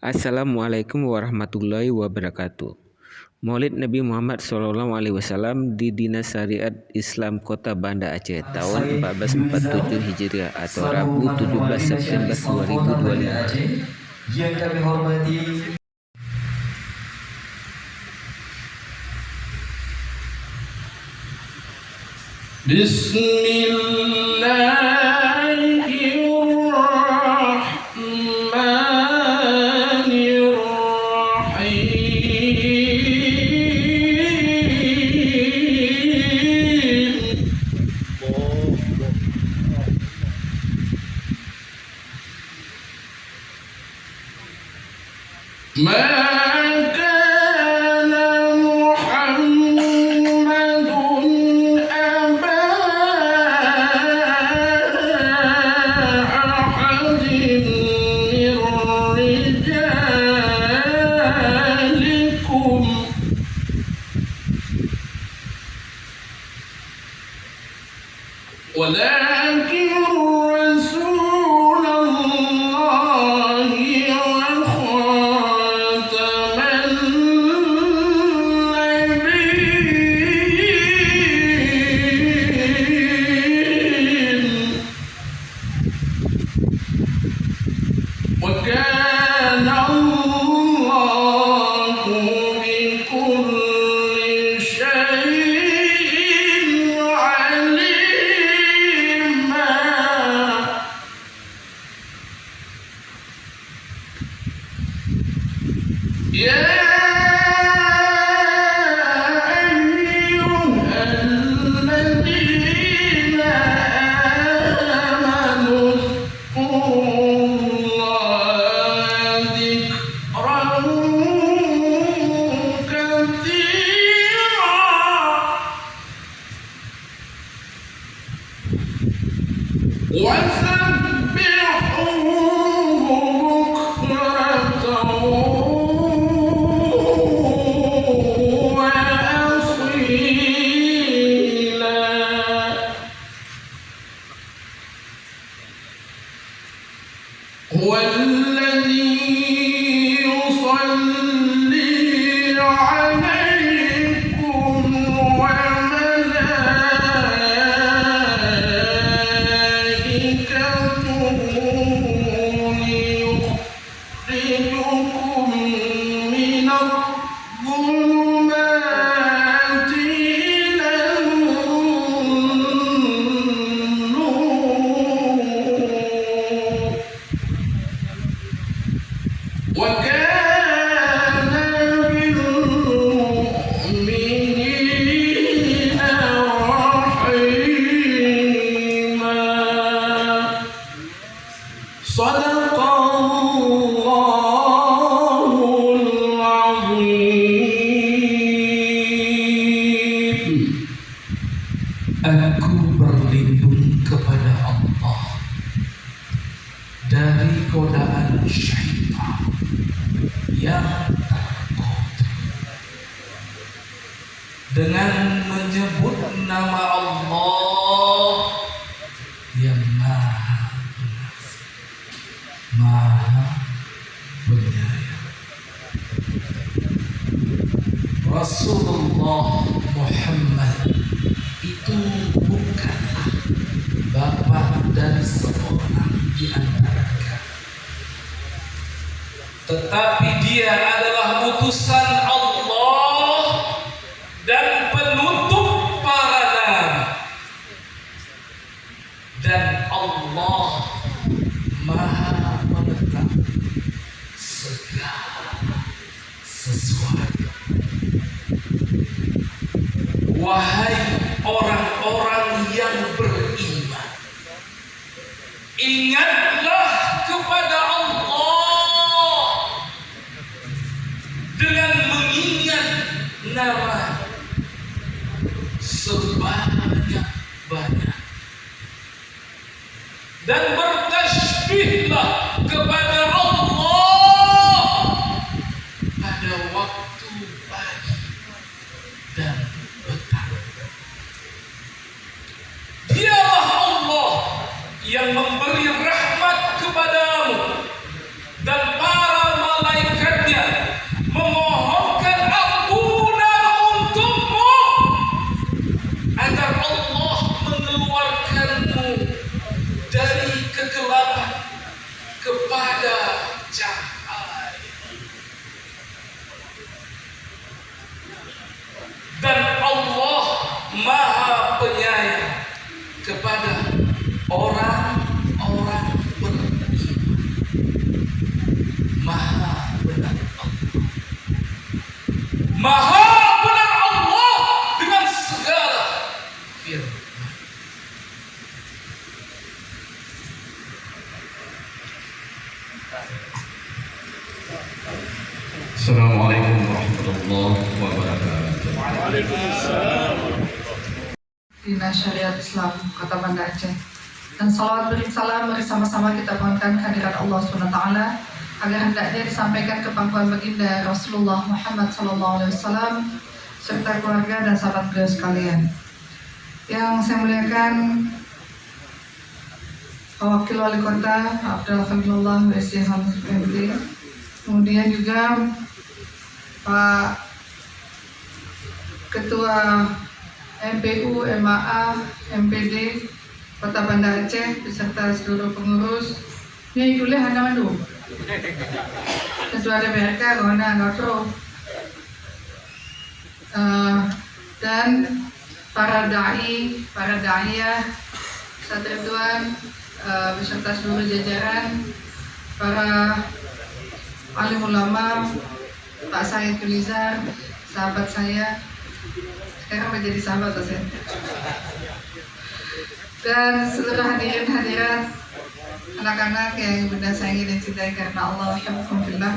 Assalamualaikum warahmatullahi wabarakatuh. Maulid Nabi Muhammad SAW di Dinas Syariat Islam Kota Banda Aceh tahun 1447 Hijriah atau Rabu 17 September 2025. Yang kami hormati dengan menyebut nama Allah yang Maha Pengasih, Maha Penyayang. Rasulullah Muhammad itu bukanlah bapak dari seorang di antara kalian, tetapi dia adalah utusan Allah dan penutup para nabi, dan Allah Maha mengetahui segala sesuatu. Wahai orang-orang yang beriman, ingatlah kepada Allah dengan mengingat nama sebanyak-banyak, dan bertasbihlah kepada Allah pada waktu pagi dan petang. Dialah Allah yang memberi rahmat kepadamu dan para malaikat kepada orang-orang beriman. Maha benar Allah. Maha benar Allah dengan segala firman. Assalamualaikum warahmatullahi wabarakatuh. Dinas Syariat Islam Kota Banda Aceh. Dan salawat salam bersama-sama kita mohonkan kehadirat Allah SWT agar hendaknya disampaikan ke pangkuan baginda Rasulullah Muhammad SAW serta keluarga dan sahabat beliau sekalian. Yang saya muliakan Wakil Wali Kota Abdul Khalilullah WC MD, kemudian juga Pak Ketua MPU, MAA, MPD Kota Banda Aceh beserta seluruh pengurus. Ini kuliah Anda mandu. Ketua DPRK Gona Gotro dan para dai, para da'iyah, Satria beserta seluruh jajaran, para alim ulama, Pak Said Tulizar, sahabat saya, sekarang menjadi sahabat saya, dan seluruh hadirin hadirat, anak-anak yang bunda sayangi dan cintai karena Allah, alhamdulillah.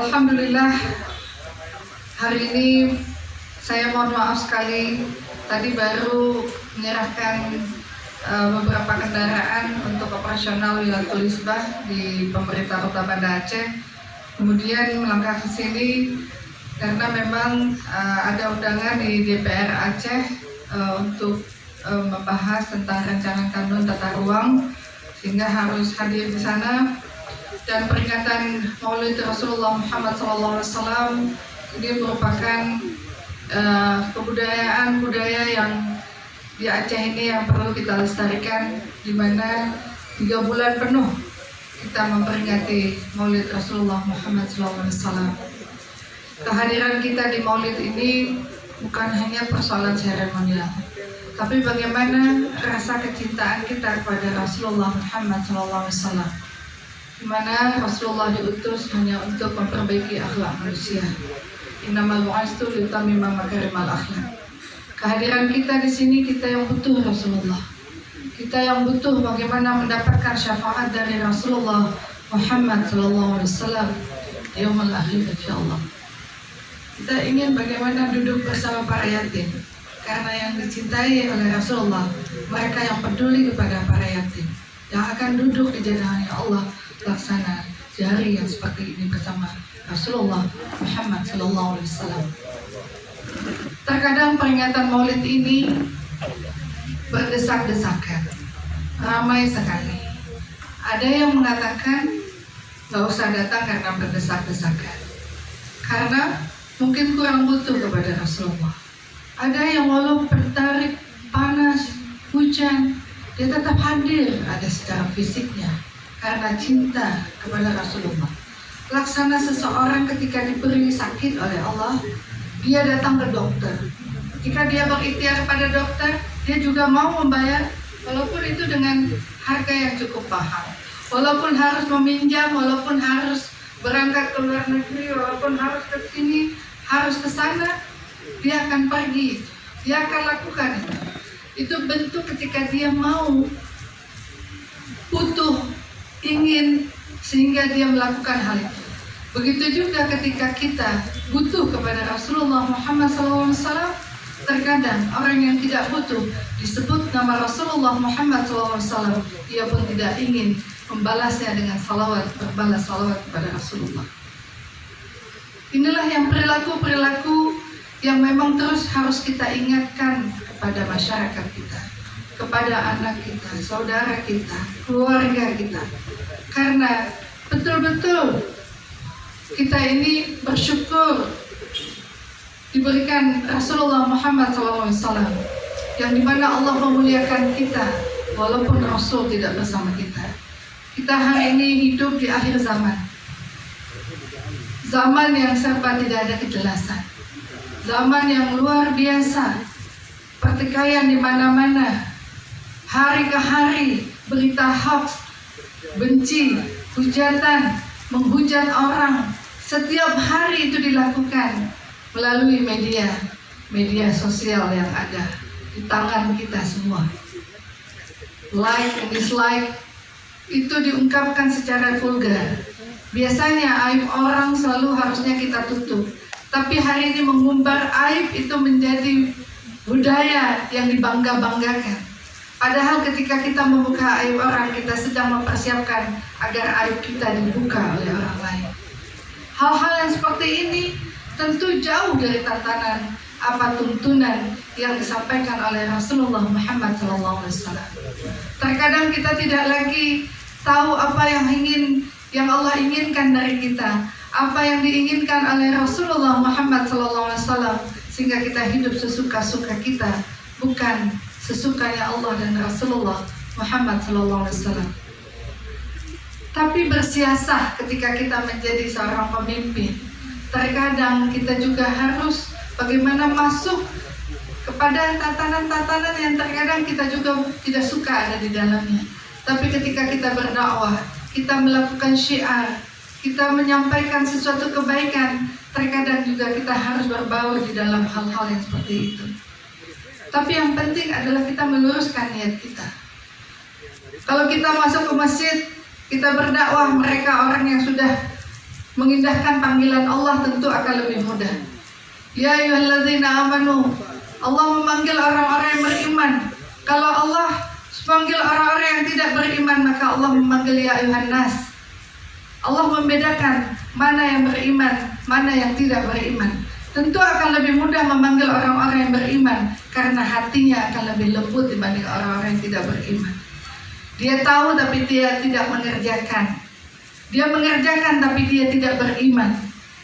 Alhamdulillah, hari ini saya mohon maaf sekali, tadi baru menyerahkan beberapa kendaraan untuk operasional Wilayatul Isbah di pemerintah Kota Banda Aceh. Kemudian melangkah ke sini karena memang ada undangan di DPR Aceh untuk membahas tentang rancangan kanun tata ruang, sehingga harus hadir di sana. Dan peringatan Maulid Rasulullah Muhammad SAW ini merupakan kebudayaan budaya yang di Aceh ini yang perlu kita lestarikan, di mana 3 bulan penuh kita memperingati Maulid Rasulullah Muhammad SAW. Kehadiran kita di Maulid ini bukan hanya persoalan seremonial, tapi bagaimana rasa kecintaan kita kepada Rasulullah Muhammad SAW, di mana Rasulullah diutus hanya untuk memperbaiki akhlak manusia. Innamal bu'astu liutammima makarimal akhlak. Kehadiran kita di sini, kita yang butuh Rasulullah. Kita yang butuh bagaimana mendapatkan syafaat dari Rasulullah Muhammad SAW di yaumul akhir insyaallah. Kita ingin bagaimana duduk bersama para yatim, karena yang dicintai oleh Rasulullah, mereka yang peduli kepada para yatim, yang akan duduk di jalannya Allah laksana jari yang seperti ini bersama Rasulullah Muhammad SAW. Terkadang peringatan Maulid ini berdesak-desakan, ramai sekali. Ada yang mengatakan nggak usah datang karena berdesak-desakan, karena mungkin kurang butuh kepada Rasulullah. Ada yang walau bertarik, panas, hujan, dia tetap hadir, ada secara fisiknya karena cinta kepada Rasulullah. Laksana seseorang ketika diberi sakit oleh Allah, dia datang ke dokter. Jika dia berikhtiar pada dokter, dia juga mau membayar, walaupun itu dengan harga yang cukup mahal. Walaupun harus meminjam, walaupun harus berangkat ke luar negeri, walaupun harus ke sini, harus ke sana, dia akan pergi. Dia akan lakukan itu. Itu bentuk ketika dia mau, butuh, ingin, sehingga dia melakukan hal itu. Begitu juga ketika kita butuh kepada Rasulullah Muhammad SAW, terkadang orang yang tidak butuh disebut nama Rasulullah Muhammad SAW, ia pun tidak ingin membalasnya dengan salawat, berbalas salawat kepada Rasulullah. Inilah yang perilaku-perilaku yang memang terus harus kita ingatkan kepada masyarakat kita, kepada anak kita, saudara kita, keluarga kita. Karena betul-betul kita ini bersyukur diberikan Rasulullah Muhammad SAW, yang dimana Allah memuliakan kita walaupun Rasul tidak bersama kita. Kita hari ini hidup di akhir zaman, zaman yang serba tidak ada kejelasan, zaman yang luar biasa, pertikaian di mana-mana, hari ke hari berita hoax, benci, hujatan, menghujat orang, setiap hari itu dilakukan melalui media sosial yang ada di tangan kita semua. Like and dislike itu diungkapkan secara vulgar. Biasanya aib orang selalu harusnya kita tutup, tapi hari ini mengumbar aib itu menjadi budaya yang dibangga-banggakan. Padahal ketika kita membuka aib orang, kita sedang mempersiapkan agar aib kita dibuka oleh orang lain. Hal-hal yang seperti ini tentu jauh dari tatanan apa tuntunan yang disampaikan oleh Rasulullah Muhammad SAW. Terkadang kita tidak lagi tahu apa yang Allah inginkan dari kita, apa yang diinginkan oleh Rasulullah Muhammad SAW, sehingga kita hidup sesuka-suka kita, bukan sesukanya Allah dan Rasulullah Muhammad SAW. Tapi bersiasah ketika kita menjadi seorang pemimpin. Terkadang kita juga harus bagaimana masuk kepada tatanan-tatanan yang terkadang kita juga tidak suka ada di dalamnya. Tapi ketika kita berdakwah, kita melakukan syiar, kita menyampaikan sesuatu kebaikan, terkadang juga kita harus berbaur di dalam hal-hal yang seperti itu. Tapi yang penting adalah kita meluruskan niat kita. Kalau kita masuk ke masjid, kita berdakwah, mereka orang yang sudah mengindahkan panggilan Allah tentu akan lebih mudah. Ya ayyuhalladzina amanu, Allah memanggil orang-orang yang beriman. Kalau Allah memanggil orang-orang yang tidak beriman, maka Allah memanggil ya ayyuhan nas. Allah membedakan mana yang beriman, mana yang tidak beriman. Tentu akan lebih mudah memanggil orang-orang yang beriman, karena hatinya akan lebih lembut dibanding orang-orang yang tidak beriman. Dia tahu tapi dia tidak mengerjakan. Dia mengerjakan tapi dia tidak beriman.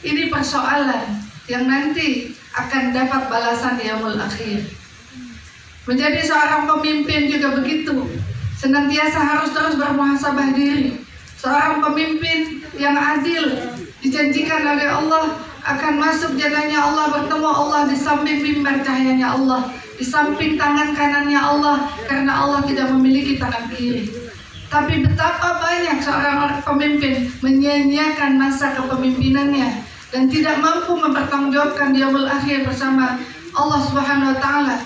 Ini persoalan yang nanti akan dapat balasan di yaumul akhir. Menjadi seorang pemimpin juga begitu. Senantiasa harus terus bermuhasabah diri. Seorang pemimpin yang adil dijanjikan oleh Allah akan masuk jannahnya Allah, bertemu Allah di samping mimbar cahayanya Allah, di samping tangan kanannya Allah, karena Allah tidak memiliki tangan kiri. Tapi betapa banyak seorang pemimpin menyia-nyiakan masa kepemimpinannya dan tidak mampu mempertanggungjawabkan di yaumul akhir bersama Allah Subhanahu wa taala.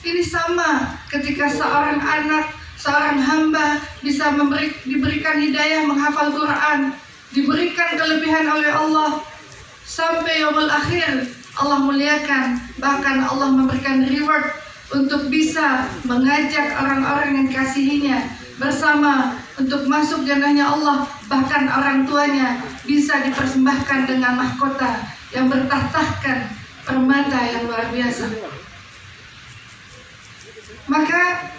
Ini sama ketika seorang anak, seorang hamba bisa diberikan hidayah menghafal Quran, diberikan kelebihan oleh Allah sampai yaumul akhir. Allah muliakan, bahkan Allah memberikan reward untuk bisa mengajak orang-orang yang dikasihinya bersama untuk masuk jannahnya Allah. Bahkan orang tuanya bisa dipersembahkan dengan mahkota yang bertahtakan permata yang luar biasa. Maka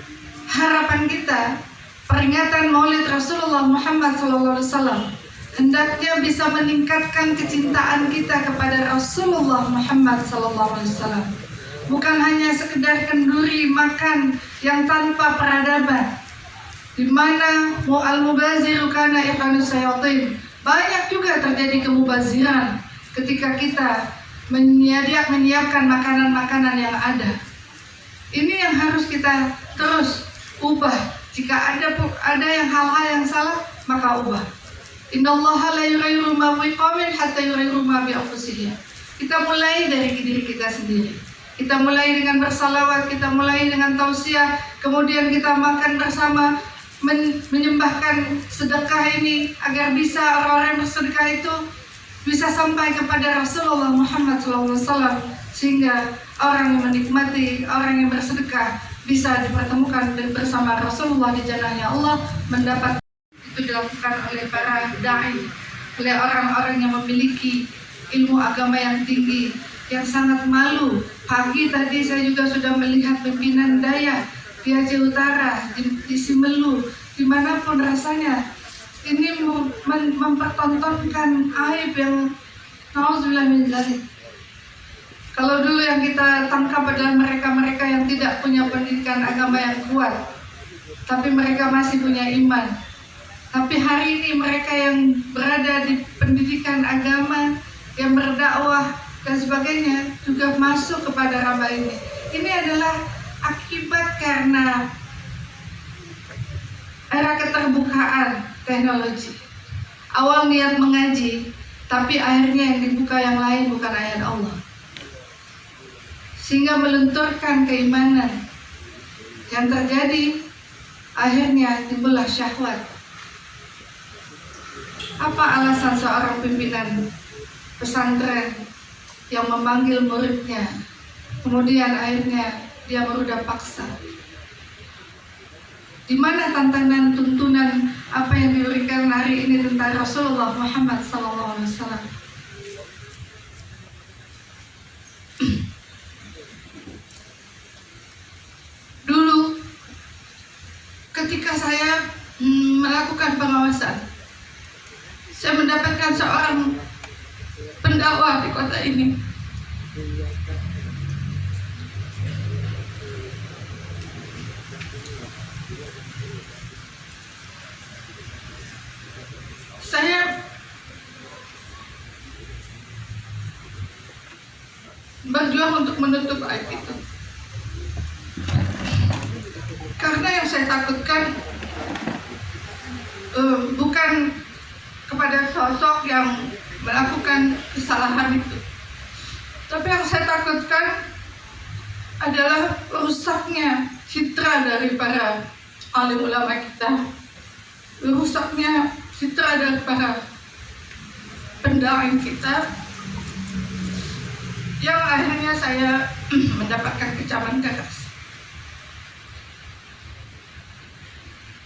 harapan kita, peringatan Maulid Rasulullah Muhammad SAW hendaknya bisa meningkatkan kecintaan kita kepada Rasulullah Muhammad SAW. Bukan hanya sekedar kenduri makan yang tanpa peradaban, di mana al-mubaziru kana ikhwanus syayatin. Banyak juga terjadi kemubaziran ketika kita menyiapkan makanan-makanan yang ada. Ini yang harus kita terus ubah. Jika ada yang hal-hal yang salah, maka ubah. Innallaha la yughayyiru ma biqaumin hatta yughayyiru ma bi anfusihim. Kita mulai dari diri kita sendiri. Kita mulai dengan bersalawat, kita mulai dengan tausiah, kemudian kita makan bersama, menyembahkan sedekah ini agar bisa orang-orang bersedekah itu bisa sampai kepada Rasulullah Muhammad SAW, sehingga orang yang menikmati, orang yang bersedekah bisa dipertemukan bersama Rasulullah di jannahnya Allah. Mendapat itu dilakukan oleh para da'i, oleh orang-orang yang memiliki ilmu agama yang tinggi, yang sangat malu. Pagi tadi saya juga sudah melihat pimpinan Dayak di Aceh Utara, di Simelu, dimanapun rasanya ini mempertontonkan aib yang nauzubillah min dzalik. Kalau dulu yang kita tangkap adalah mereka-mereka yang tidak punya pendidikan agama yang kuat, tapi mereka masih punya iman. Tapi hari ini mereka yang berada di pendidikan agama, yang berdakwah dan sebagainya juga masuk kepada raba ini. Ini adalah akibat karena era keterbukaan teknologi. Awal niat mengaji, tapi akhirnya yang dibuka yang lain bukan ayat Allah. Sehingga melunturkan keimanan. Yang terjadi, akhirnya timbullah syahwat. Apa alasan seorang pimpinan pesantren yang memanggil muridnya, kemudian akhirnya dia berudah paksa? Di mana tantangan tuntunan apa yang diberikan hari ini tentang Rasulullah Muhammad SAW? Dulu ketika saya melakukan pengawasan, saya mendapatkan seorang pendakwah di kota ini. Saya berjuang untuk menutup aib itu. Karena yang saya takutkan bukan kepada sosok yang melakukan kesalahan itu, tapi yang saya takutkan adalah rusaknya citra dari para alim ulama kita, rusaknya citra dari para pendai kita, yang akhirnya saya mendapatkan kecaman keras.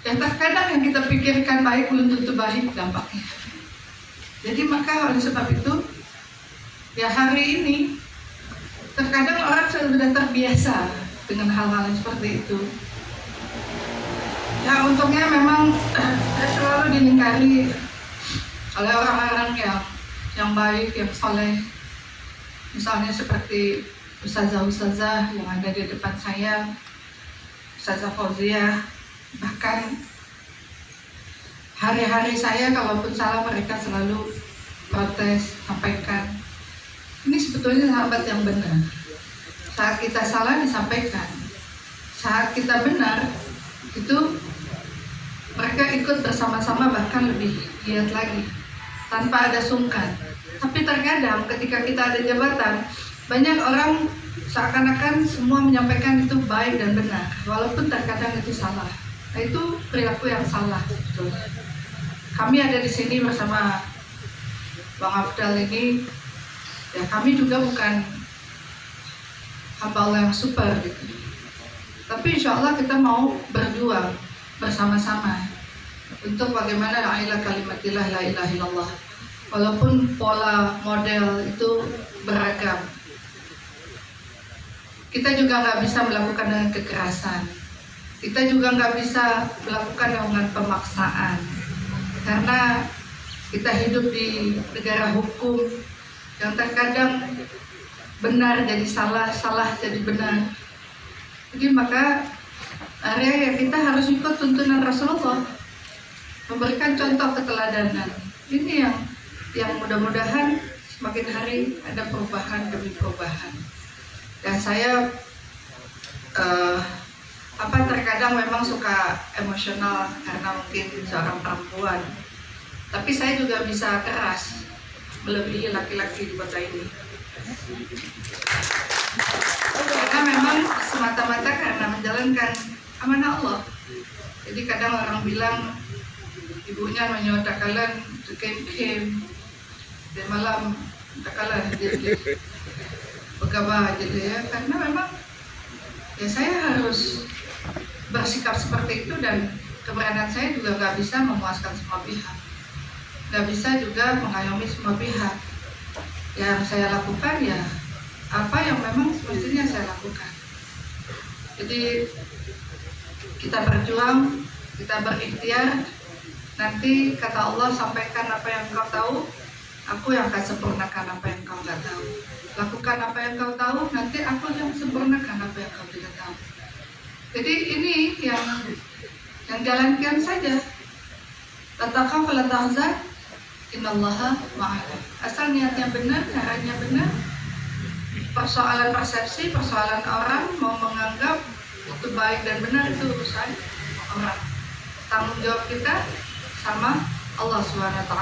Ya terkadang yang kita pikirkan baik belum tentu baik dampaknya. Jadi maka oleh sebab itu, ya hari ini terkadang orang sudah terbiasa dengan hal-hal yang seperti itu. Ya untungnya memang selalu dilingkari oleh orang-orang yang baik, yang soleh. Misalnya seperti ustazah-ustazah yang ada di depan saya, Ustazah Fauziah. Bahkan hari-hari saya kalaupun salah mereka selalu protes, sampaikan. Ini sebetulnya sahabat yang benar. Saat kita salah disampaikan, saat kita benar itu mereka ikut bersama-sama, bahkan lebih giat lagi tanpa ada sungkan. Tapi terkadang ketika kita ada jabatan, banyak orang seakan-akan semua menyampaikan itu baik dan benar, walaupun terkadang itu salah. Nah, itu perilaku yang salah sebetulnya. Kami ada di sini bersama Bang Afdal ini, ya kami juga bukan hamba Allah yang super gitu. Tapi insya Allah kita mau berjuang bersama-sama untuk bagaimana la ilaha kalimatillah la ilaha illallah. Walaupun pola model itu beragam, kita juga nggak bisa melakukan dengan kekerasan. Kita juga nggak bisa melakukan dengan pemaksaan, karena kita hidup di negara hukum yang terkadang benar jadi salah, salah jadi benar. Jadi maka area yang kita harus ikut tuntunan Rasulullah, memberikan contoh keteladanan. Ini yang mudah-mudahan semakin hari ada perubahan demi perubahan. Dan saya terkadang memang suka emosional karena mungkin seorang perempuan, tapi saya juga bisa keras melebihi laki-laki di kota ini, karena memang semata-mata karena menjalankan amanah Allah. Jadi kadang orang bilang ibunya menyodakalan kem-kem di malam takalan jadi pegawai gitu ya, karena memang ya saya harus bersikap seperti itu, dan keberadaan saya juga nggak bisa memuaskan semua pihak, nggak bisa juga mengayomi semua pihak. Yang saya lakukan ya apa yang memang semestinya saya lakukan. Jadi kita berjuang, kita berikhtiar. Nanti kata Allah, sampaikan apa yang kau tahu, aku yang akan sempurnakan apa yang kau nggak tahu. Lakukan apa yang kau tahu, nanti aku yang sempurnakan apa yang kau tidak tahu. Jadi ini yang jalankan saja. La takhaf wa la tahzan, innallaha ma'ana. Asal niatnya benar, caranya benar. Persoalan persepsi, persoalan orang mau menganggap itu baik dan benar itu urusan orang. Tanggung jawab kita sama Allah SWT.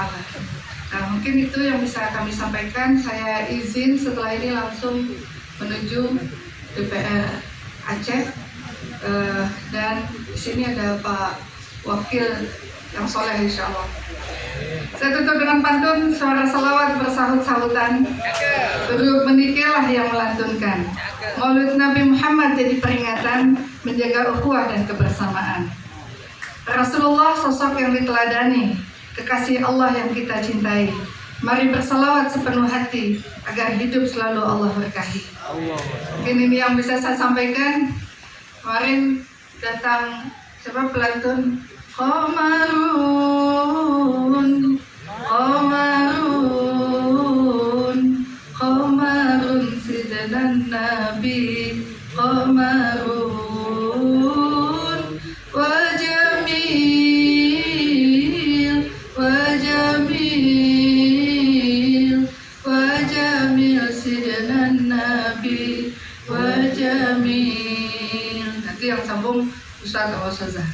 Nah, mungkin itu yang bisa kami sampaikan. Saya izin setelah ini langsung menuju DPR Aceh. Dan di sini ada Pak Wakil yang soleh insya Allah. Saya tutup dengan pantun suara salawat bersahut-sahutan. Guru menikilah yang melantunkan. Maulid Nabi Muhammad jadi peringatan menjaga ukhuwah dan kebersamaan. Rasulullah sosok yang diteladani, kekasih Allah yang kita cintai. Mari bersalawat sepenuh hati agar hidup selalu Allah berkahi. Mungkin ini yang bisa saya sampaikan. Kemarin datang siapa pelantun? Qamarun, Qamarun, Qamarun sidnan Nabi, Qamarun, wa jamil, wa jamil, wa jamil sidnan Nabi, wa jamil. Nanti yang sambung Ustaz atau Ustazah.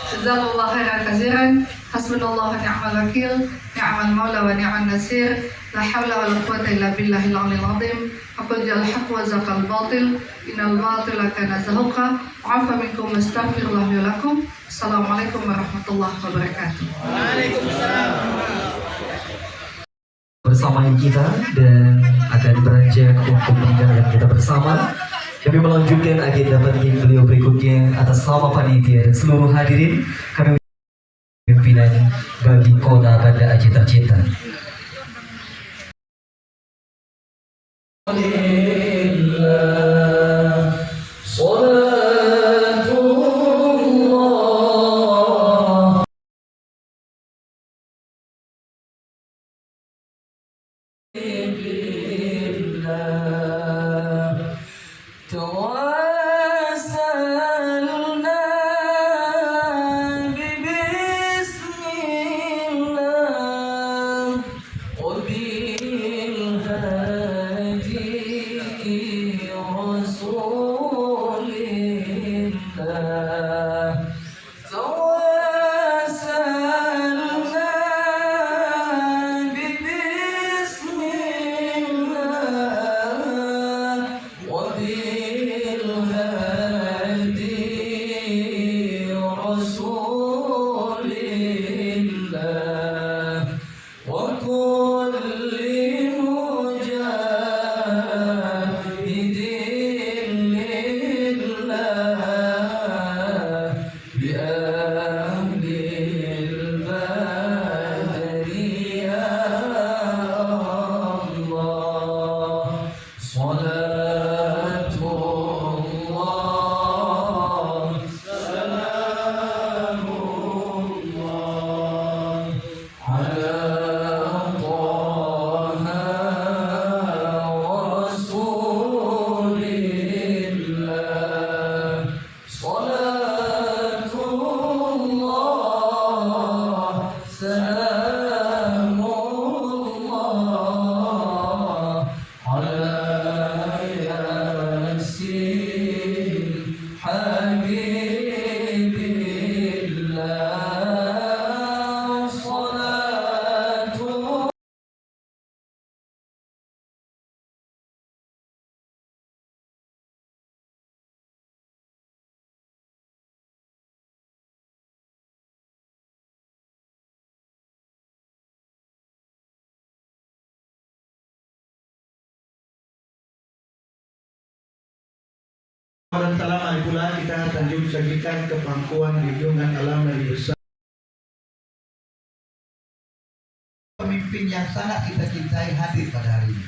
Jazakallahu khairan katsiran. Hasbunallahu wa ni'mal wakil, ni'mal maula wa ni'man nasir. La haula wa la quwwata illa billahil aliyil azim. Aqul jal haqq wa zaqal batil. Innal batila kana zahuqa. Afa minkum astaghfirullah wa lakum. Assalamualaikum warahmatullahi wabarakatuh. Bersama kita dan akan beranjak untuk meninggalkan kita bersama. Kami melanjutkan agenda penting beliau berikutnya atas nama panitia dan seluruh hadirin. Kami pimpinan bagi kota Banda Aceh tercinta. Dan salam pula kita tanjung sajikan ke pangkuan junjungan alam Nabi besar. Pemimpin yang sangat kita cintai hadir pada hari ini.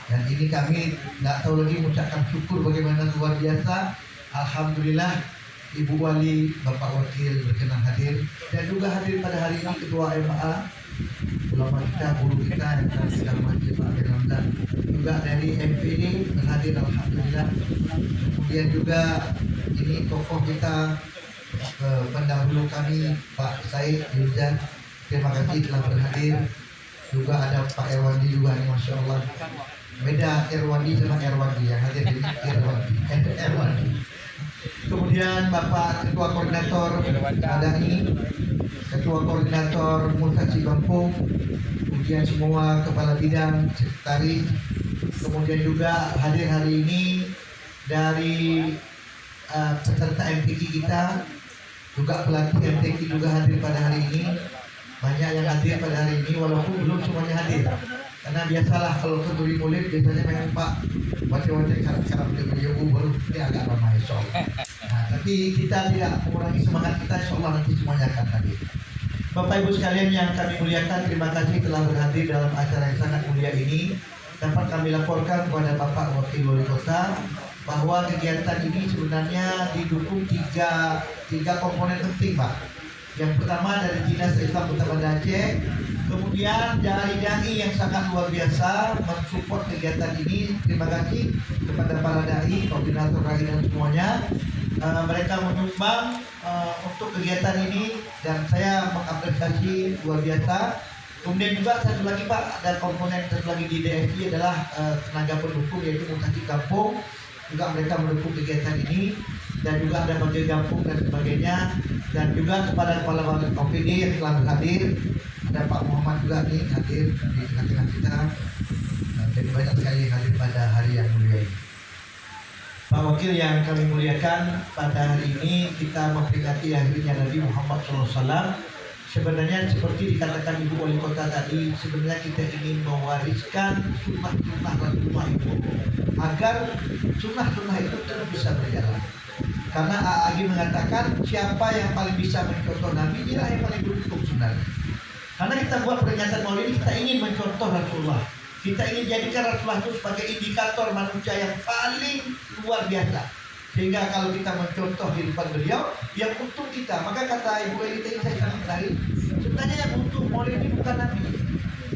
Dan ini kami tidak tahu lagi mengucapkan syukur bagaimana luar biasa. Alhamdulillah Ibu Wali, Bapak Wakil berkenan hadir. Dan juga hadir pada hari ini Ketua MA, ulama kita, guru kita yang kita hormati Pak Amir Ramdan. Juga dari MPD berhadir Alhamdulillah. Kemudian juga ini tokoh kita pendahulu kami Pak Said Yuzan, terima kasih telah berhadir. Juga ada Pak Erwandi juga nih, Masya Allah. Beda Erwandi sama Erwandi yang hadir ini Erwandi. Kemudian Bapak Ketua Koordinator Madani, Ketua Koordinator Mutasi Kampung, kemudian semua Kepala Bidang, Sekretaris, kemudian juga hadir hari ini dari peserta MTQ kita, juga pelatih MTQ juga hadir pada hari ini. Banyak yang hadir pada hari ini walaupun belum semuanya hadir. Karena biasalah kalau kenduri murid biasanya memang Pak wajah-wajah cara-cara beliau baru ini agak ramai soalnya. Nah, tapi kita tidak mengurangi semangat kita, insya Allah nanti semuanya akan hadir. Bapak Ibu sekalian yang kami muliakan, terima kasih telah berhadir dalam acara yang sangat mulia ini. Dapat kami laporkan kepada Bapak Wakil Wali Kota bahwa kegiatan ini sebenarnya didukung tiga komponen penting, Pak. Yang pertama dari Dinas Islam Kota Banda Aceh, kemudian dari dai yang sangat luar biasa mensupport kegiatan ini. Terima kasih kepada para dai, koordinator dai dan semuanya. Mereka menyumbang untuk kegiatan ini dan saya mengapresiasi luar biasa. Kemudian juga satu lagi Pak, ada komponen satu lagi di DSI adalah tenaga pendukung yaitu Mutasi Kampung. Juga mereka mendukung kegiatan ini dan juga ada bagian kampung dan sebagainya, dan juga kepada kepala OPD yang telah hadir, ada Pak Muhammad juga nih hadir di tengah-tengah kita. Jadi banyak sekali hadir pada hari yang mulia ini. Pak Wakil yang kami muliakan, pada hari ini kita memperingati lahirnya Nabi Muhammad SAW. Sebenarnya seperti dikatakan Ibu Wali Kota tadi, sebenarnya kita ingin mewariskan sunnah-sunnah Rasulullah itu agar sunnah-sunnah itu terus bisa berjalan. Karena Agi mengatakan siapa yang paling bisa mencontoh Nabi, dia yang paling beruntung sebenarnya. Karena kita buat peringatan Maulid ini, kita ingin mencontoh Rasulullah. Kita ingin jadikan Rasulullah itu sebagai indikator manusia yang paling luar biasa. Sehingga kalau kita mencontoh kehidupan beliau, yang untung kita. Maka kata Ibu Eli tadi saya sangat menarik, sebenarnya yang untung Maulid ini bukan Nabi,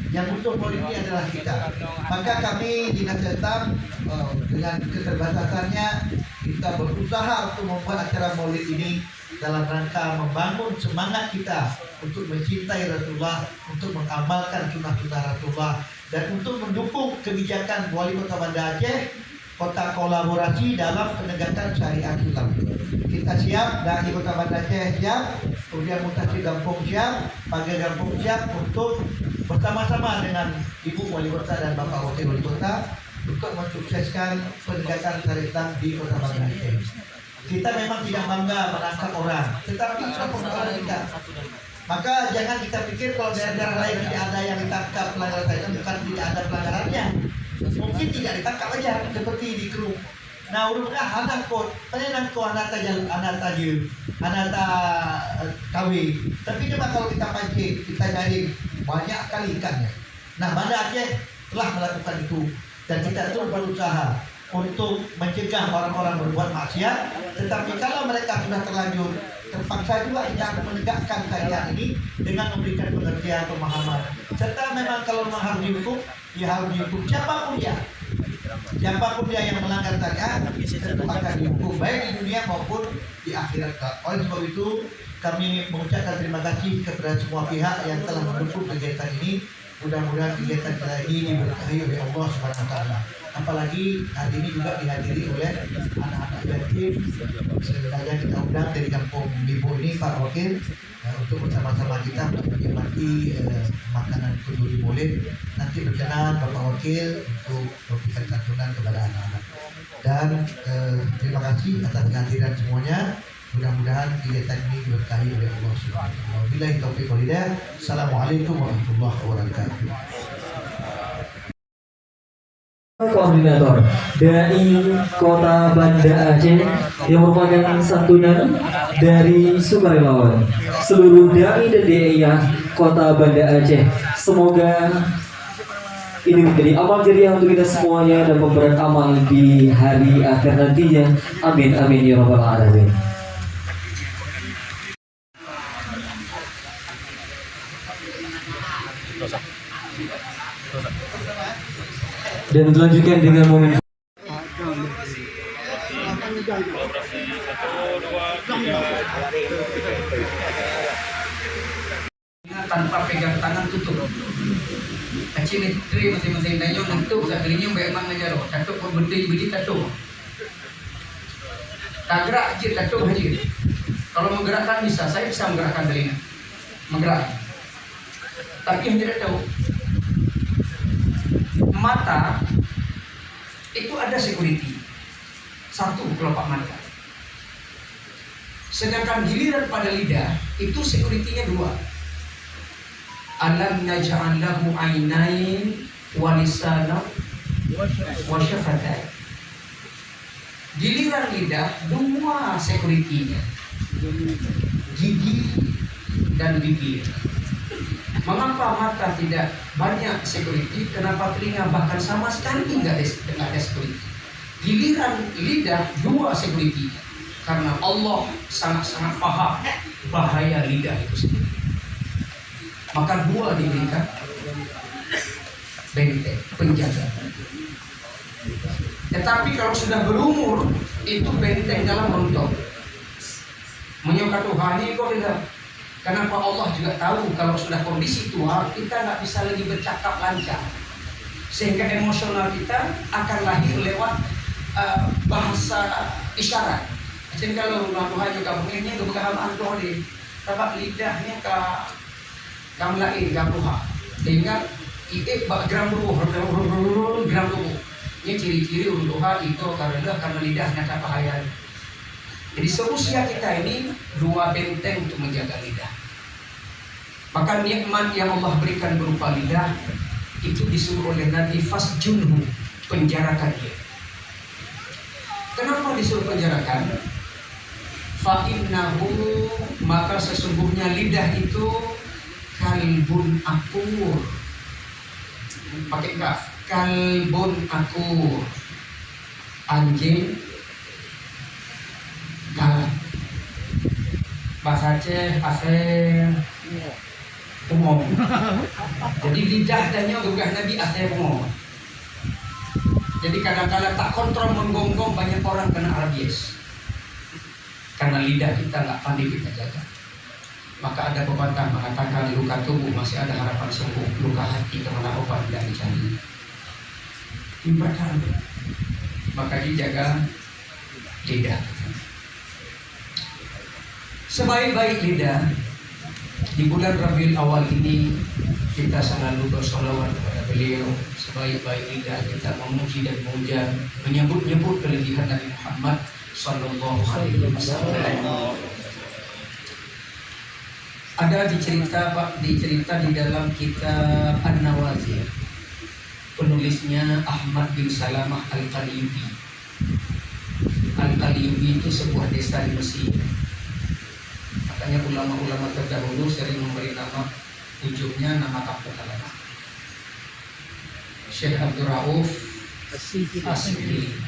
yang untung Maulid ini adalah kita. Maka kami Dinas Islam dengan keterbatasannya kita berusaha untuk membuat acara Maulid ini dalam rangka membangun semangat kita untuk mencintai Rasulullah, untuk mengamalkan sunnah-sunnah Rasulullah, dan untuk mendukung kebijakan Wali Kota Banda Aceh, kota kolaborasi dalam penegakan syariat Islam. Kita siap, dari Kota Banda Aceh siap, kemudian Mutasi Kampung siap, Pagar Kampung siap untuk bersama-sama dengan Ibu Wali Kota dan Bapak Wakil Wali Kota untuk mensukseskan penegakan syariat Islam di Kota Banda Aceh. Kita memang tidak bangga menangkap orang, tetapi itu persoalan kita. Maka jangan kita pikir kalau daerah-daerah lain tidak ada yang ditangkap pelanggaran syariat, bukan tidak ada pelanggarannya. Mungkin tidak ditangkap aja seperti di Kru. Nah, urutlah anak kot, penenang ko anak kawi. Tapi coba kalau kita pancing, kita cari banyak kali ikannya. Nah, Banda Aceh telah melakukan itu dan kita terus berusaha untuk mencegah orang-orang berbuat maksiat. Tetapi kalau mereka sudah terlanjur, terpaksa juga kita menegakkan syariat ini dengan memberikan pengertian, pemahaman. Serta memang kalau memang harus dihukum, ya harus dihukum siapapun dia. Siapapun dia yang melanggar syariat tentu akan dihukum baik di dunia maupun di akhirat. Oleh sebab itu kami mengucapkan terima kasih kepada semua pihak yang telah mendukung kegiatan ini. Mudah-mudahan kegiatan kita ini diberkahi oleh Allah Subhanahu wa taala. Apalagi hari ini juga dihadiri oleh anak-anak yatim. Sekalian kita undang dari kampung Bibo ini Pak Wakil untuk bersama-sama kita menikmati makanan kenduri Maulid. Nanti berkenan Bapak Wakil untuk memberikan santunan kepada anak-anak. Dan terima kasih atas kehadiran semuanya. Mudah-mudahan kegiatan ini diberkahi oleh Allah Subhanahu wa taala. Billahi taufiq wal hidayah. Assalamualaikum warahmatullahi wabarakatuh. Koordinator dari Kota Banda Aceh yang merupakan santunan dari sukarelawan seluruh dai dan daiyah Kota Banda Aceh. Semoga ini menjadi amal jariah untuk kita semuanya dan pemberat amal di hari akhir nantinya. Amin amin ya rabbal alamin. Dan dilanjutkan dengan momen tanpa pegang tangan tutup. Kecil istri masing-masing danyo nentuk saklinya baik mana jaro. Tatuk pembeli beli tatuk. Tak gerak je, datuk haji. Kalau menggerakkan bisa, saya bisa menggerakkan telinga. Menggerakkan. Tapi yang tidak tahu, mata itu ada security. Satu kelopak mata. Sedangkan giliran pada lidah, itu security-nya dua. Alam naj'al lahu ainain wa lisanan wa syafatain. Giliran lidah dua security-nya, gigi dan bibir. Mengapa mata tidak banyak security? Kenapa telinga bahkan sama sekali nggak ada security? Giliran lidah dua security, karena Allah sangat-sangat paham bahaya lidah itu sendiri. Maka dua diberikan benteng penjaga. Tetapi kalau sudah berumur, itu benteng dalam rontok. Menyangka Tuhan ini kok tidak. Kenapa Allah juga tahu kalau sudah kondisi tua, kita nggak bisa lagi bercakap lancar. Sehingga emosional kita akan lahir lewat bahasa isyarat. Jadi kalau Tuhan juga menginginnya keberkahan Tuhan di tempat lidahnya ke kamlain gapuha. Sehingga gram rubuh. Ini ciri-ciri untuk itu karena lidahnya tak bahaya. Jadi seusia kita ini dua benteng untuk menjaga lidah. Maka nikmat yang Allah berikan berupa lidah itu disuruh oleh Nabi fasjunhu, penjarakan dia. Kenapa disuruh penjarakan? Fa'innahu, maka sesungguhnya lidah itu kalbun akur. Pakai kaf, kalbun akur, anjing galak. Bahasa Aceh, asal umum. Jadi lidah dan juga Nabi asal umum. Jadi kadang-kadang tak kontrol menggonggong, banyak orang kena rabies. Karena lidah kita nggak pandai kita jaga. Maka ada pepatah mengatakan luka tubuh masih ada harapan sembuh, luka hati kemana obat tidak dicari. Ibadah. Maka dijaga lidah. Sebaik-baik lidah, di bulan Rabiul Awal ini kita selalu bersolawat kepada beliau. Sebaik-baik lidah kita memuji dan memuja, menyebut-nyebut kelebihan Nabi Muhammad Sallallahu Alaihi Wasallam. Ada dicerita di dalam kitab An-Nawazir, penulisnya Ahmad bin Salamah Al-Qaliyubi. Al-Qaliyubi itu sebuah desa di Mesir. Makanya ulama-ulama terdahulu sering memberi nama ujungnya nama kampung halaman. Syekh Abdul Rauf As-Sibili,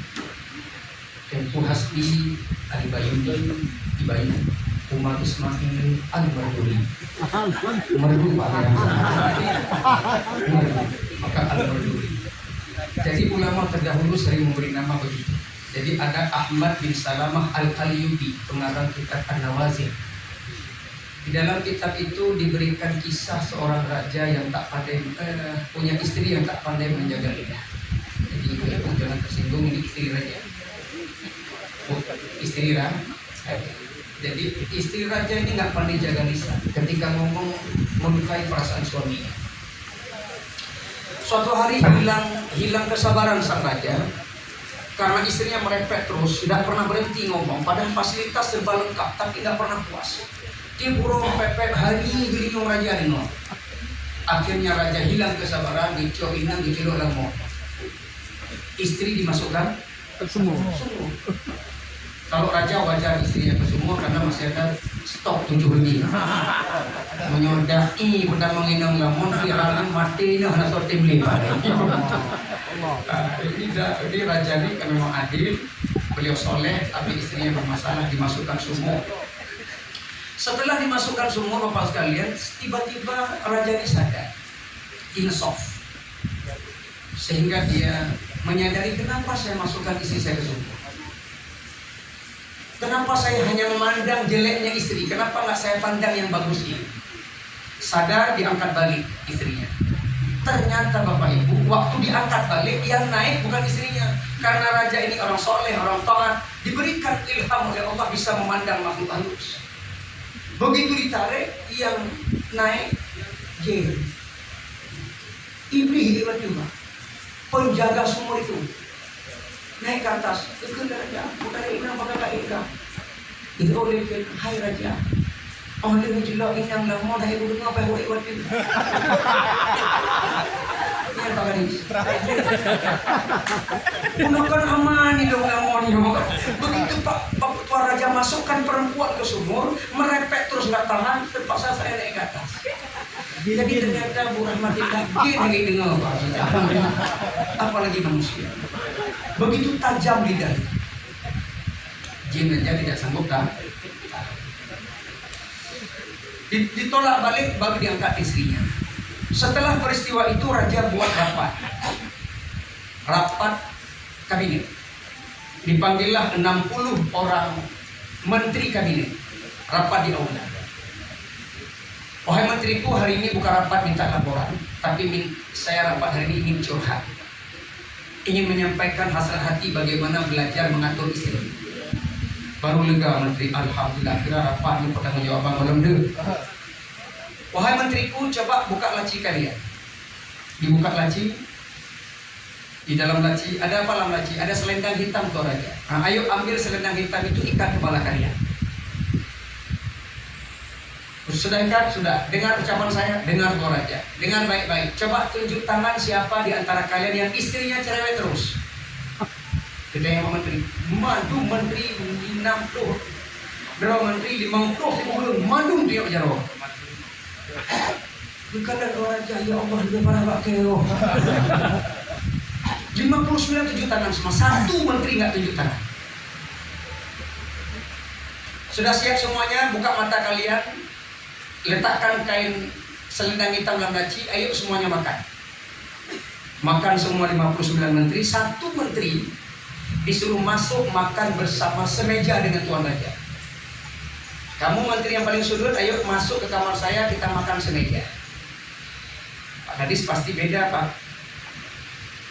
Tempu Hasbi Al-Bayuni, Ibayu, Umar Ismail Al-Barduri, Merdu maka Al-Barduri. Jadi ulama terdahulu sering memberi nama begitu. Jadi ada Ahmad bin Salamah Al-Qaliyubi, pengarang kitab An-Nawazir. Di dalam kitab itu diberikan kisah seorang raja yang tak pandai punya istri yang tak pandai menjaga lidah. Jadi ibu jangan tersinggung, ini istri raja. Istri raja. Jadi istri raja ini nggak pandai jaga lisan. Ketika ngomong melukai perasaan suaminya. Suatu hari hilang kesabaran sang raja karena istrinya merepet terus, tidak pernah berhenti ngomong. Padahal fasilitas serba lengkap, tapi tidak pernah puas. Dia burung pepet hari gelino raja ini. Akhirnya raja hilang kesabaran, dicoinang dicelok lamo. Istri dimasukkan ke sumur. Kalau raja wajar istrinya ke sumur karena masih ada stok 7 lebih. Menyodai benda menginang lamun viralin mati nya hana sorti beli pada. Ini raja ini kan memang adil, beliau soleh, tapi istrinya bermasalah, dimasukkan sumur. Setelah dimasukkan sumur, Bapak sekalian, tiba-tiba raja ini sadar, insaf, sehingga dia menyadari kenapa saya masukkan istri saya ke sumur. Kenapa saya hanya memandang jeleknya istri? Kenapa nggak saya pandang yang bagusnya? Sadar, diangkat balik istrinya. Ternyata Bapak Ibu, waktu diangkat balik yang naik bukan istrinya, Karena raja ini orang soleh, orang taat, diberikan ilham oleh Allah bisa memandang makhluk halus. Begitu ditarik, yang naik jin. Iblis tiba-tiba penjaga sumur itu naik ke atas, ke raja, bukan inang pakai kainka. Itu oleh hai raja. Oleh jila inang lah mau hai burung apa yang buat itu. Yang baganis. Gunakan aman itu ngamonnya. Begitu Pak Tua Raja masukkan perempuan ke sumur, merepek terus nggak tahan, terpaksa saya naik ke atas. Jadi ternyata Bu Rahmatillah gini dengar Pak. Apalagi manusia. Begitu tajam lidah. Jin aja tidak sanggup kan? Ditolak balik baru diangkat istrinya. Setelah peristiwa itu raja buat rapat kabinet. Dipanggillah 60 orang menteri kabinet. Rapat di aula. Wahai menteriku, hari ini bukan rapat minta laporan, tapi saya rapat hari ini ingin curhat. Ingin menyampaikan hasrat hati bagaimana belajar mengatur istri. Baru lega menteri, alhamdulillah, kira rapat ini pertanggungjawaban malam deh. Wahai menteriku, coba buka laci kalian. Dibuka laci. Di dalam laci, ada apa dalam laci? Ada selendang hitam tuh raja. Nah, ayo ambil selendang hitam itu, ikat kepala kalian. Sudah ikat? Sudah. Dengar ucapan saya, dengar tuh raja. Dengar baik-baik. Coba tunjuk tangan siapa di antara kalian yang istrinya cerewet terus. Kita yang menteri, madu menteri 60, berapa menteri 50 madu dia jaro. Bukan raja, ya Allah, dia para pak kero. 59 tunjuk tangan semua, satu menteri nggak tunjuk tangan. Sudah siap semuanya, buka mata kalian, letakkan kain selendang hitam dalam laci, ayo semuanya makan. Makan semua 59 menteri, satu menteri disuruh masuk makan bersama semeja dengan Tuan Raja. Kamu menteri yang paling sudut, ayo masuk ke kamar saya, kita makan semeja. Pak Kadis pasti beda Pak.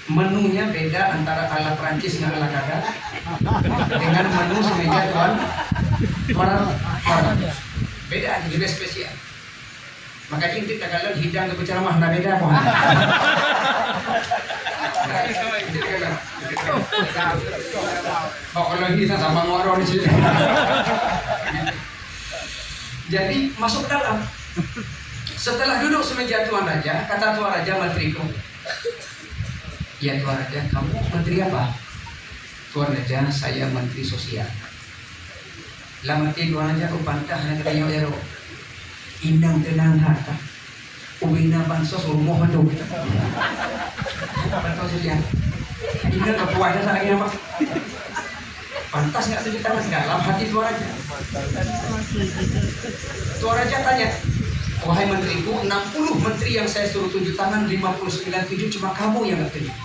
Menunya beda antara ala Perancis dengan ala Kada dengan menu semeja Tuan Raja. Beda, lebih spesial. Makanya kita kalian hidang ke penceramah, nah beda apa? Oh, kalau ini sama ngoro di sini. Jadi masuk dalam. Setelah duduk semeja Tuan Raja, kata Tuan Raja menteriku, ya Tuan Raja, kamu menteri apa? Tuan Raja, saya menteri sosial. Lah menteri Tuan Raja, aku bantah dengan kata ya Indang tenang harta, ubina bansos rumah itu. Bansos sosial. Indang kepuasan lagi apa? Pantas nggak tunjuk tangan dalam hati Tuan Raja. Tuan Raja tanya, wahai menteriku, 60 menteri yang saya suruh tunjuk tangan, 59 cuma kamu yang nggak tunjuk.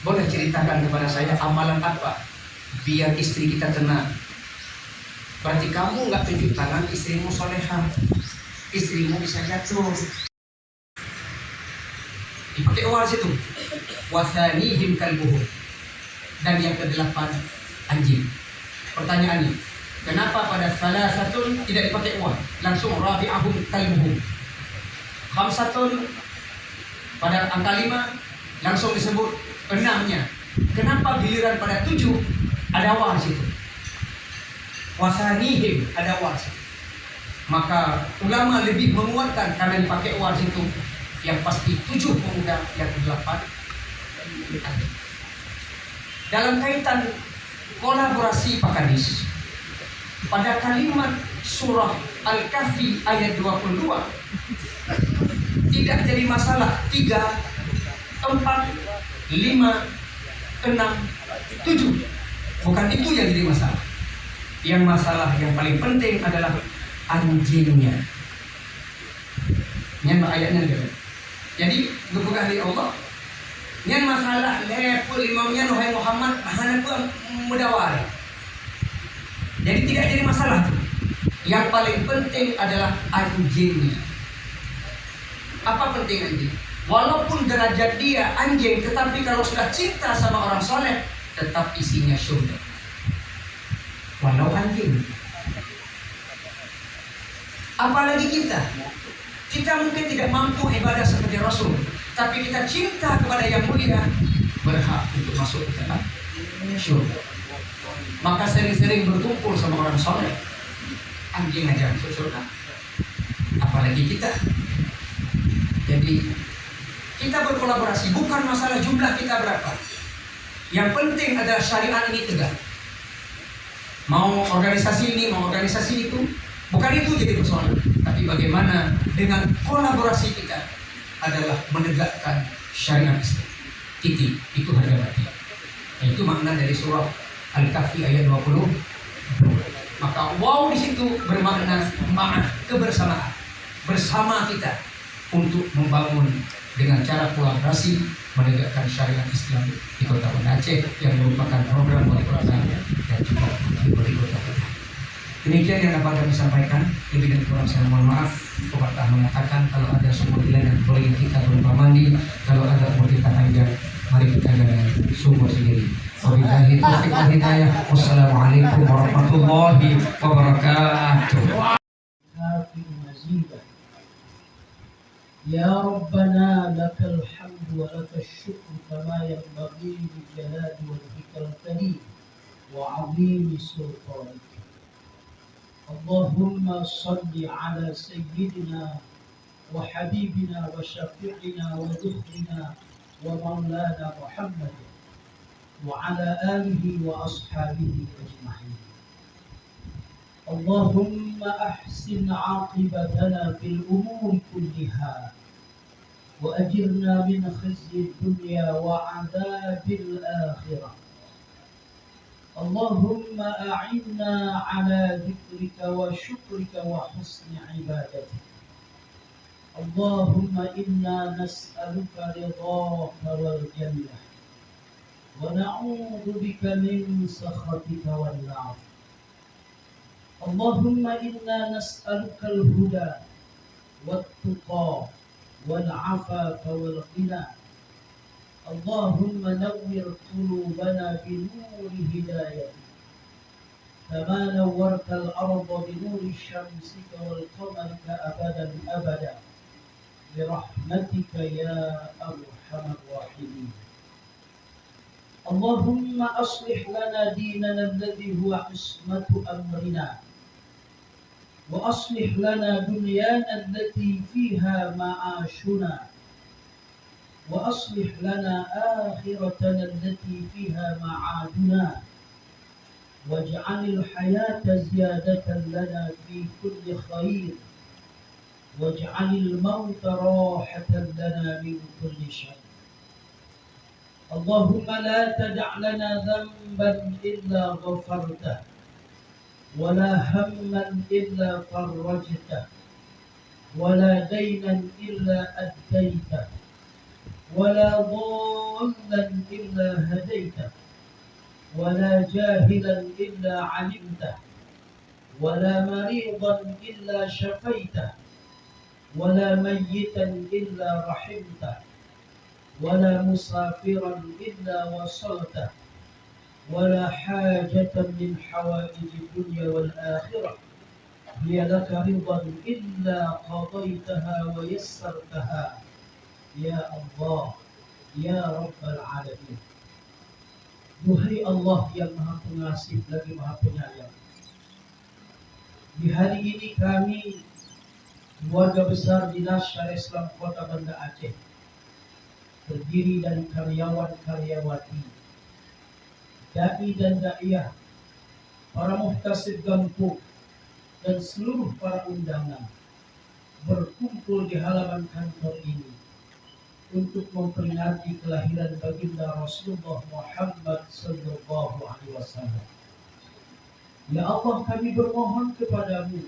Boleh ceritakan kepada saya amalan apa biar istri kita tenang? Berarti kamu nggak tunjuk tangan, istrimu solehah, istrimu bisa jatuh. Dipakai awal situ. Wasanihim kalbuhum. Dan yang ke-8 anjing. Pertanyaannya, kenapa pada salah satu tidak dipakai uang? Langsung rabi'ahum kalbuhum. Khamsatun pada angka 5 langsung disebut 6-nya. Kenapa giliran pada 7 ada uang situ? Wasanihim ada uang situ. Maka ulama lebih menguatkan karena dipakai uang situ. Yang pasti 7 pemuda, yang ke-8 dalam kaitan kolaborasi Pak Kadis, pada kalimat surah Al-Kahfi ayat 22 tidak jadi masalah 3, 4, 5, 6, 7. Bukan itu yang jadi masalah. Yang masalah yang paling penting adalah anjingnya. Ini ayatnya dia. Jadi berpegang di Allah. Yang masalah level imamnya Nuhai Muhammad hanya pun mudawari. Jadi tidak jadi masalah. Yang paling penting adalah anjingnya. Apa penting anjing? Walaupun derajat dia anjing, tetapi kalau sudah cinta sama orang soleh, tetap isinya surga. Walau anjing. Apalagi kita. Kita mungkin tidak mampu ibadah seperti Rasul, tapi kita cinta kepada yang mulia, berhak untuk masuk ke dalam surga. Maka sering-sering berkumpul sama orang soleh. Anjing aja masuk surga, apalagi kita. Jadi kita berkolaborasi, bukan masalah jumlah kita berapa. Yang penting adalah syariat ini tegak. Mau organisasi ini, mau organisasi itu, bukan itu jadi persoalan. Tapi bagaimana dengan kolaborasi kita adalah menegakkan syariat Islam. Titik, itu harga mati. Itu makna dari surah Al-Kahfi ayat 20. Maka wow di situ bermakna ma'ah, kebersamaan. Bersama kita untuk membangun dengan cara kolaborasi menegakkan syariat Islam di Kota Banda Aceh yang merupakan program wali kota dan juga wali kota kita. Demikian yang dapat kami sampaikan. Lebih dan kurang saya mohon maaf. Pepatah mengatakan kalau ada sumur yang boleh kita berupa mandi, kalau ada mau kita panjang, mari kita dengan sumur sendiri. Wabillahi taufiq wal hidayah. Wassalamualaikum warahmatullahi wabarakatuh. يا ربنا لك الحمد ولك الشكر كما ينبغي لجلال وجهك الكريم وعظيم سلطانك. اللهم صل على سيدنا وحبيبنا وشفيعنا وذخرنا ومولانا محمد وعلى آله وأصحابه أجمعين. اللهم أحسن عاقبتنا في الأمور كلها وأجرنا من خزي الدنيا وعذاب الآخرة. اللهم أعنا على ذكرك وشكرك وحسن عبادتك. اللهم إنا نسألك رضاك والجنة ونعوذ بك من سخطك والنار. اللهم إنا نسألك الهدى والتقى والعفاف والغنى. اللهم نور قلوبنا بنور هدايتك كما نورت الأرض بنور شمسك والقمر أبدا أبدا برحمتك يا أرحم الراحمين. اللهم أصلح لنا ديننا الذي هو عصمة أمرنا، وأصلح لنا دنيانا التي فيها معاشنا، وأصلح لنا آخرتنا التي فيها معادنا، واجعل الحياة زيادة لنا في كل خير، واجعل الموت راحة لنا من كل شر. اللهم لا تدع لنا ذنبا إلا غفرته، ولا هما إلا فرجته، ولا دينا إلا أديته، ولا ضالا إلا هديته، ولا جاهلا إلا علمته، ولا مريضا إلا شفيته، ولا ميتا إلا رحمته، ولا مسافرا إلا وصلته، ولا حاجة من حوائج الدنيا والآخرة هي لك رضا إلا قضيتها ويسرتها يا الله يا رب العالمين. Duhai Allah yang Maha Pengasih lagi Maha Penyayang, di hari ini kami keluarga besar Dinas Syariah Islam Kota Banda Aceh terdiri dari karyawan-karyawati, dai dan daiyah, para muhtasib Gampung, dan seluruh para undangan berkumpul di halaman kantor ini untuk memperingati kelahiran baginda Rasulullah Muhammad sallallahu alaihi wasallam. Ya Allah, kami bermohon kepadamu,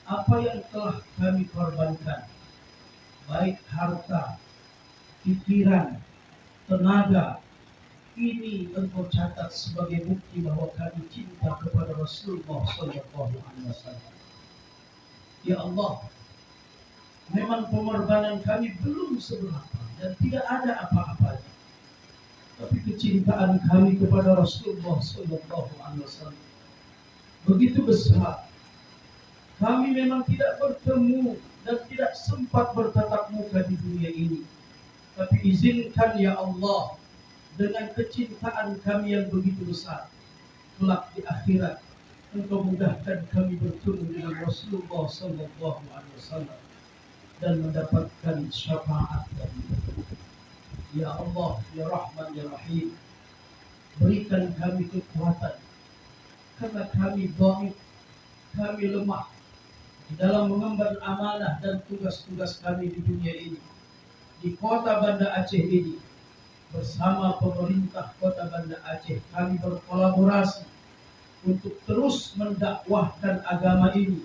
apa yang telah kami korbankan, baik harta, pikiran, tenaga, ini engkau catat sebagai bukti bahwa kami cinta kepada Rasulullah sallallahu alaihi wasallam. Ya Allah, Memang pengorbanan kami belum seberapa dan tidak ada apa-apanya. Tapi kecintaan kami kepada Rasulullah Sallallahu Alaihi Wasallam begitu besar. Kami memang tidak bertemu dan tidak sempat bertatap muka di dunia ini. Tapi izinkan ya Allah, dengan kecintaan kami yang begitu besar, kelak di akhirat Engkau mudahkan kami bertemu dengan Rasulullah Sallallahu Alaihi Wasallam dan mendapatkan syafaat darinya. Ya Allah, Ya Rahman, Ya Rahim, berikan kami kekuatan karena kami dhaif, kami lemah di dalam mengemban amanah dan tugas-tugas kami di dunia ini. Di kota Banda Aceh ini, bersama pemerintah kota Banda Aceh, kami berkolaborasi untuk terus mendakwahkan agama ini,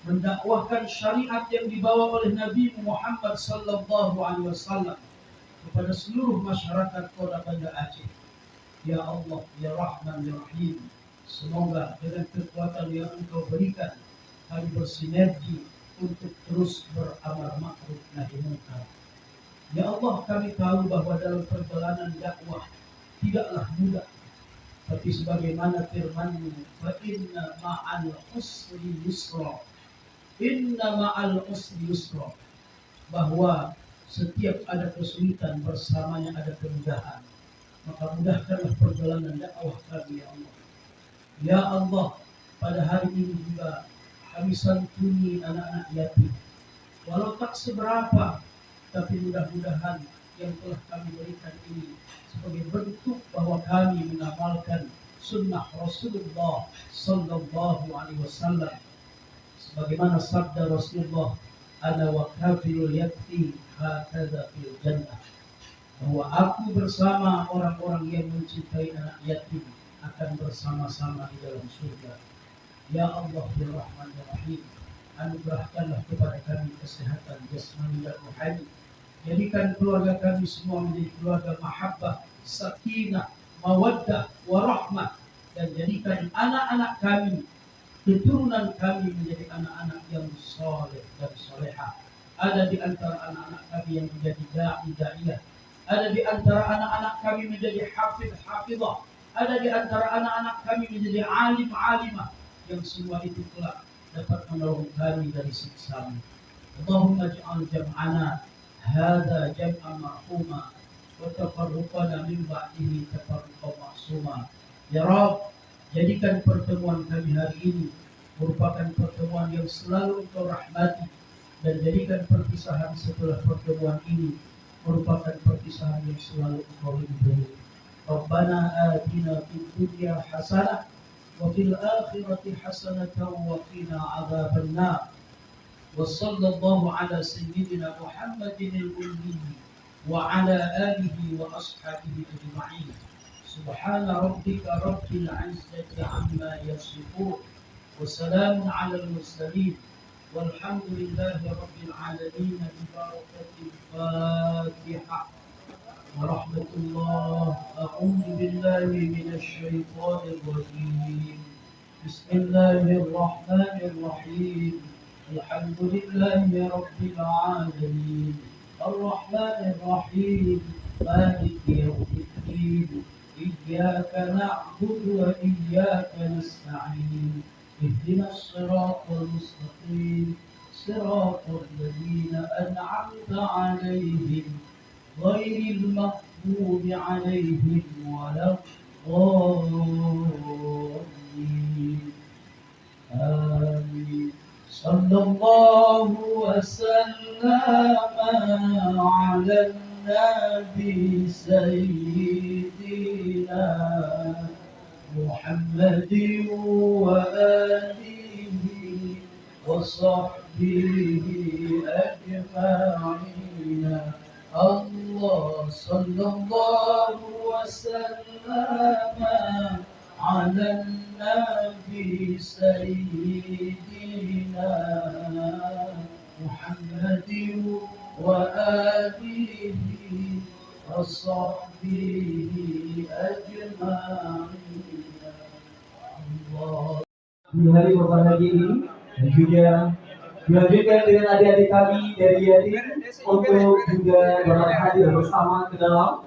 mendakwahkan syariat yang dibawa oleh Nabi Muhammad sallallahu alaihi wasallam kepada seluruh masyarakat kota Banda Aceh. Ya Allah, Ya Rahman, Ya Rahim, semoga dengan kekuatan yang Engkau berikan, kami bersinergi untuk terus beramal ma'ruf nahi munkar. Ya Allah, kami tahu bahwa dalam perjalanan dakwah tidaklah mudah. Tapi sebagaimana firman-Mu, fa inna ma'al usri yusra. Inna ma'al usri yusra. Bahwa setiap ada kesulitan bersamanya ada kemudahan. Maka mudahkanlah perjalanan dakwah kami ya Allah. Ya Allah, pada hari ini juga kami santuni anak-anak yatim. Walau tak seberapa, tapi mudah-mudahan yang telah kami berikan ini sebagai bentuk bahwa kami mengamalkan sunnah Rasulullah Sallallahu Alaihi Wasallam. Sebagaimana sabda Rasulullah, ana wa kafirul yatim hakadha fil jannah, bahwa aku bersama orang-orang yang mencintai anak yatim akan bersama-sama di dalam surga. Ya Allah, Ya Rahman, Ya Rahim, anugerahkanlah kepada kami kesehatan jasmani dan rohani. Jadikan keluarga kami semua menjadi keluarga mahabbah, sakinah, mawaddah, warahmah. Dan jadikan anak-anak kami, keturunan kami menjadi anak-anak yang soleh dan solehah. Ada di antara anak-anak kami yang menjadi da'i-da'iyah. Ada di antara anak-anak kami menjadi hafidh-hafidhah. Ada di antara anak-anak kami menjadi alim-alimah. Yang semua itu kelak dapat menolong kami dari siksa-Mu. Allahumma ja'al jam'ana هذا جمع مرحوما وتفرقنا من بعده تفرقا معصوما. Ya Rabb, jadikan pertemuan kami hari ini merupakan pertemuan yang selalu Engkau rahmati, dan jadikan perpisahan setelah pertemuan ini merupakan perpisahan yang selalu Engkau ridhoi. Rabbana atina fid dunya hasanah wa fil akhirati hasanatan wa qina adzaban nar. وصلى الله على سيدنا محمد الأمي وعلى آله وأصحابه أجمعين. سبحان ربك رب العزة عما يصفون وسلام على المرسلين والحمد لله رب العالمين ببركة الفاتحة ورحمة الله. أعوذ بالله من الشيطان الرجيم. بسم الله الرحمن الرحيم. الحمد لله رب العالمين الرحمن الرحيم مالك يوم الدين إياك نعبد وإياك نستعين اهدنا الصراط المستقيم صراط الذين أنعمت عليهم غير المغضوب عليهم ولا الضالين. آمين. صلى الله وسلم على النبي سيدنا محمد وآله وصحبه أجمعين. الله صلى الله وسلم على النبي سيدنا محمد وآله وصحبه أجمعين. الله. Di hari berbahagia ini dan juga Dilanjutkan dengan adik-adik kami dari Yatim untuk juga dapat hadir bersama ke dalam